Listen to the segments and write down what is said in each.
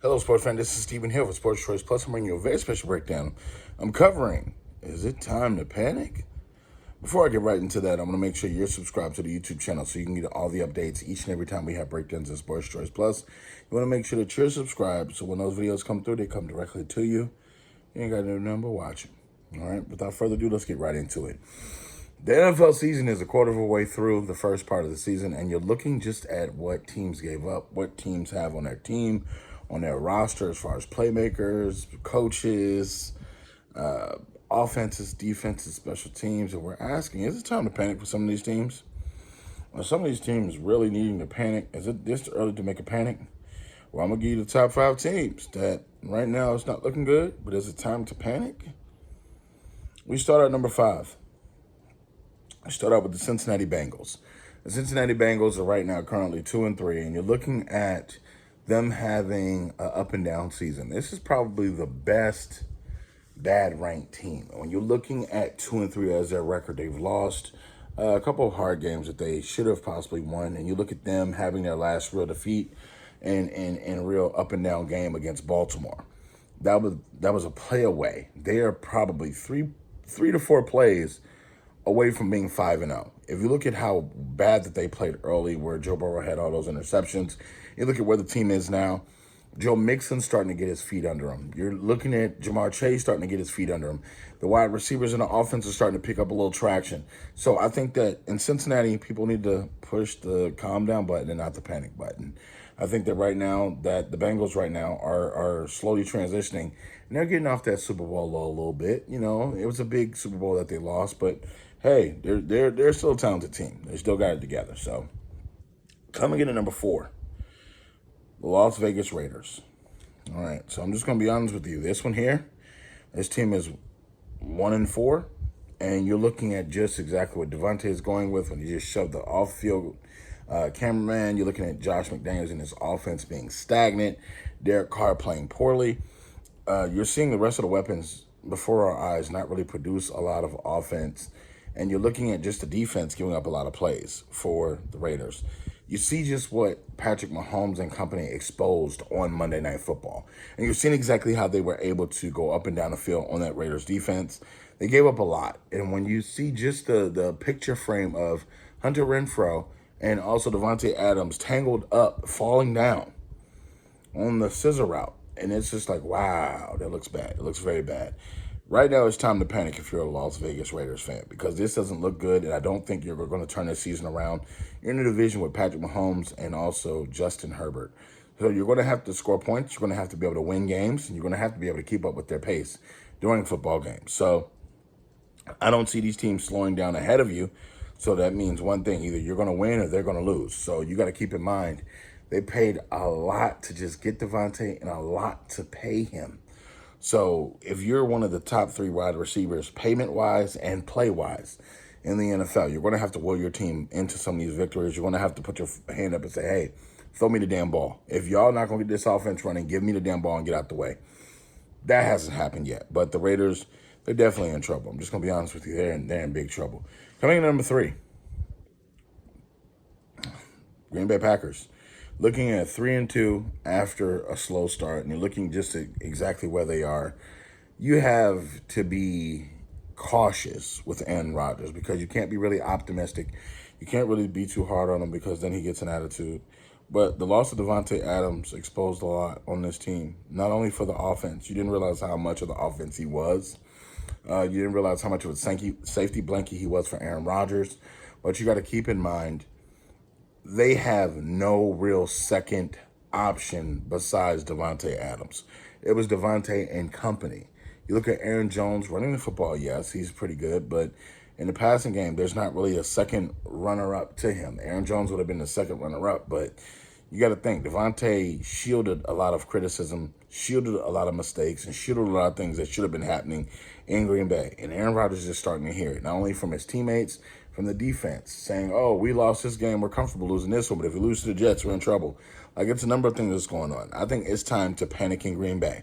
Hello, sports fan. This is Stephen Hill for Sports Choice Plus. I'm bringing you a very special breakdown. I'm covering, is it time to panic? Before I get right into that, I'm going to make sure you're subscribed to the YouTube channel so you can get all the updates each and every time we have breakdowns in Sports Choice Plus. You want to make sure that you're subscribed so when those videos come through, they come directly to you. You ain't got to remember watching. All right, without further ado, let's get right into it. The NFL season is a quarter of a way through the first part of the season, and you're looking just at what teams gave up, what teams have on their team, on their roster as far as playmakers, coaches, offenses, defenses, special teams. And we're asking, is it time to panic for some of these teams? Are some of these teams really needing to panic? Is it this early to make a panic? Well, I'm going to give you the top 5 teams that right now it's not looking good, but is it time to panic? We start at number 5. I start out with the Cincinnati Bengals. The Cincinnati Bengals are right now currently 2-3, and you're looking at them having an up and down season. This is probably the best bad ranked team. When you're looking at 2-3 as their record, they've lost a couple of hard games that they should have possibly won, and you look at them having their last real defeat in a real up and down game against Baltimore. That was a play away. They are probably three to four plays away from being 5-0. If you look at how bad that they played early, where Joe Burrow had all those interceptions, you look at where the team is now. Joe Mixon's starting to get his feet under him. You're looking at Jamar Chase starting to get his feet under him. The wide receivers in the offense are starting to pick up a little traction. So I think that in Cincinnati, people need to push the calm down button and not the panic button. I think that right now, that the Bengals right now are slowly transitioning, and they're getting off that Super Bowl low a little bit. You know, it was a big Super Bowl that they lost, but hey, they're still a talented team. They still got it together. So coming in at number 4, the Las Vegas Raiders. All right, so I'm just gonna be honest with you. This one here, this team is 1-4, and you're looking at just exactly what Devontae is going with when you just shove the off-field cameraman. You're looking at Josh McDaniels and his offense being stagnant. Derek Carr playing poorly. You're seeing the rest of the weapons before our eyes not really produce a lot of offense. And you're looking at just the defense giving up a lot of plays for the Raiders. You see just what Patrick Mahomes and company exposed on Monday Night Football. And you're seeing exactly how they were able to go up and down the field on that Raiders defense. They gave up a lot. And when you see just the picture frame of Hunter Renfrow and also Devontae Adams tangled up, falling down on the scissor route, and it's just like, wow, that looks bad. It looks very bad. Right now, it's time to panic if you're a Las Vegas Raiders fan, because this doesn't look good, and I don't think you're going to turn this season around. You're in a division with Patrick Mahomes and also Justin Herbert. So you're going to have to score points. You're going to have to be able to win games, and you're going to have to be able to keep up with their pace during football games. So I don't see these teams slowing down ahead of you. So that means one thing: either you're going to win or they're going to lose. So you got to keep in mind, they paid a lot to just get Devontae and a lot to pay him. So if you're one of the top 3 wide receivers, payment-wise and play-wise in the NFL, you're going to have to will your team into some of these victories. You're going to have to put your hand up and say, hey, throw me the damn ball. If y'all not going to get this offense running, give me the damn ball and get out the way. That hasn't happened yet. But the Raiders, they're definitely in trouble. I'm just going to be honest with you. They're in big trouble. Coming in at number 3, Green Bay Packers. Looking at 3-2 after a slow start, and you're looking just at exactly where they are, you have to be cautious with Aaron Rodgers, because you can't be really optimistic. You can't really be too hard on him, because then he gets an attitude. But the loss of Devontae Adams exposed a lot on this team, not only for the offense. You didn't realize how much of the offense he was. You didn't realize how much of a safety blanket he was for Aaron Rodgers. But you got to keep in mind, they have no real second option besides Devontae Adams. It was Devontae and company. You look at Aaron Jones running the football, yes, he's pretty good, but in the passing game, there's not really a second runner-up to him. Aaron Jones would have been the second runner-up, but you got to think, Devontae shielded a lot of criticism, shielded a lot of mistakes, and shielded a lot of things that should have been happening in Green Bay. And Aaron Rodgers is starting to hear it, not only from his teammates, from the defense, saying, oh, we lost this game, we're comfortable losing this one, but if we lose to the Jets, we're in trouble. Like, it's a number of things that's going on. I think it's time to panic in Green Bay.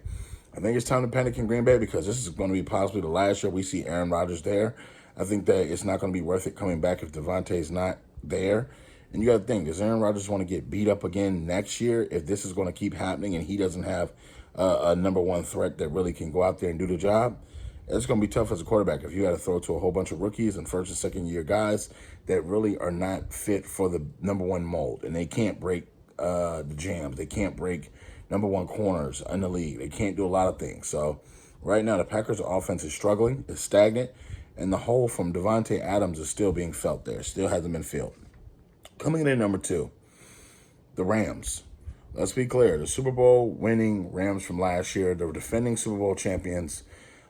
I think it's time to panic in Green Bay, because this is going to be possibly the last year we see Aaron Rodgers there. I think that it's not going to be worth it coming back if Devontae's not there. And you got to think, does Aaron Rodgers want to get beat up again next year if this is going to keep happening and he doesn't have a number one threat that really can go out there and do the job? It's going to be tough as a quarterback if you got to throw to a whole bunch of rookies and first and second year guys that really are not fit for the number one mold. And they can't break the jams. They can't break number one corners in the league. They can't do a lot of things. So right now, the Packers' offense is struggling, is stagnant, and the hole from Devontae Adams is still being felt there. Still hasn't been filled. Coming in at number 2, the Rams. Let's be clear. The Super Bowl winning Rams from last year, the defending Super Bowl champions,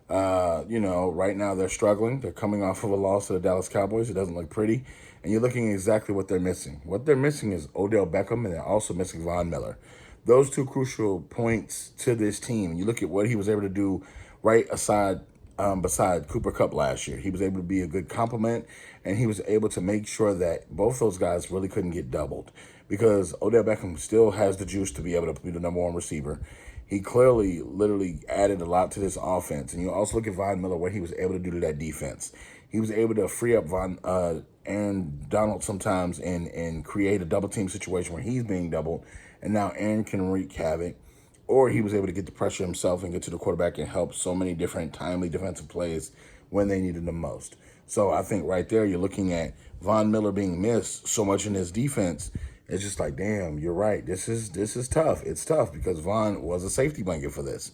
right now they're struggling. They're coming off of a loss to the Dallas Cowboys. It doesn't look pretty. And you're looking at exactly what they're missing. What they're missing is Odell Beckham, and they're also missing Von Miller. Those two crucial points to this team. You look at what he was able to do beside Cooper Kupp last year. He was able to be a good complement, and he was able to make sure that both those guys really couldn't get doubled because Odell Beckham still has the juice to be able to be the number one receiver. He clearly, literally added a lot to this offense. And you also look at Von Miller, what he was able to do to that defense. He was able to free up Aaron Donald sometimes and create a double team situation where he's being doubled, and now Aaron can wreak havoc. Or he was able to get the pressure himself and get to the quarterback and help so many different timely defensive plays when they needed them most. So I think right there you're looking at Von Miller being missed so much in his defense. It's just like, damn, you're right. This is tough. It's tough because Von was a safety blanket for this.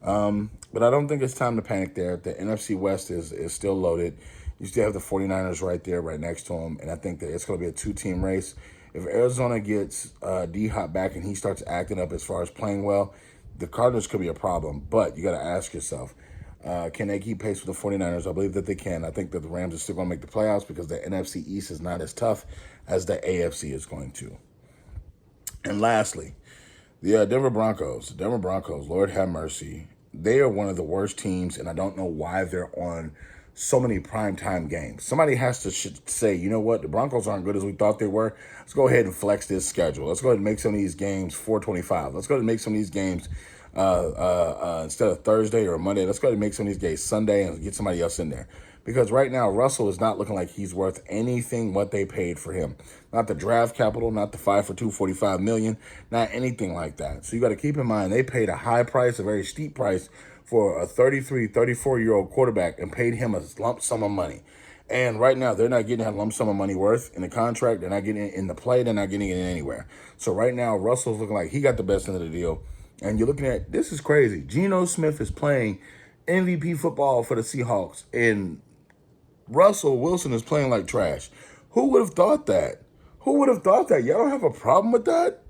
But I don't think it's time to panic there. The NFC West is still loaded. You still have the 49ers right there, right next to them. And I think that it's going to be a 2-team race. If Arizona gets D-Hop back and he starts acting up as far as playing well, the Cardinals could be a problem. But you got to ask yourself, can they keep pace with the 49ers? I believe that they can. I think that the Rams are still going to make the playoffs because the NFC East is not as tough as the AFC is going to. And lastly, the Denver Broncos. Denver Broncos, Lord have mercy. They are one of the worst teams, and I don't know why they're on so many primetime games. Somebody has to say, you know what, the Broncos aren't good as we thought they were. Let's go ahead and flex this schedule. Let's go ahead and make some of these games 425. Let's go ahead and make some of these games instead of Thursday or Monday. Let's go ahead and make some of these games Sunday and get somebody else in there. Because right now, Russell is not looking like he's worth anything what they paid for him. Not the draft capital, not the 5 for $245 million, not anything like that. So you got to keep in mind, they paid a high price, a very steep price for a 33, 34-year-old quarterback and paid him a lump sum of money. And right now, they're not getting that lump sum of money worth in the contract. They're not getting it in the play. They're not getting it anywhere. So right now, Russell's looking like he got the best end of the deal. And you're looking at, this is crazy. Geno Smith is playing MVP football for the Seahawks, and Russell Wilson is playing like trash. Who would have thought that? Who would have thought that? Y'all don't have a problem with that?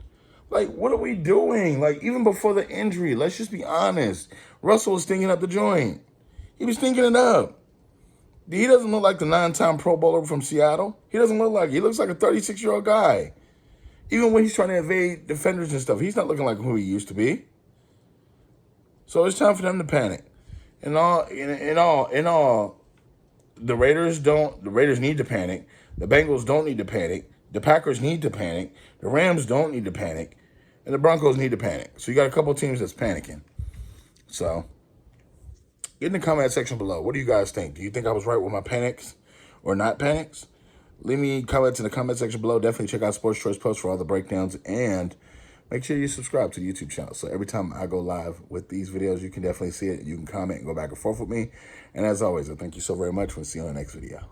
Like, what are we doing? Like, even before the injury, let's just be honest. Russell was stinking up the joint. He was stinking it up. He doesn't look like the 9-time Pro Bowler from Seattle. He doesn't look like, he looks like a 36-year-old guy. Even when he's trying to evade defenders and stuff, he's not looking like who he used to be. So it's time for them to panic. In all, the Raiders need to panic. The Bengals don't need to panic. The Packers need to panic. The Rams don't need to panic. And the Broncos need to panic. So you got a couple teams that's panicking. So get in the comment section below. What do you guys think? Do you think I was right with my panics or not panics? Leave me comments in the comment section below. Definitely check out Sports Choice Post for all the breakdowns. And make sure you subscribe to the YouTube channel. So every time I go live with these videos, you can definitely see it. You can comment and go back and forth with me. And as always, I thank you so very much. We'll see you in the next video.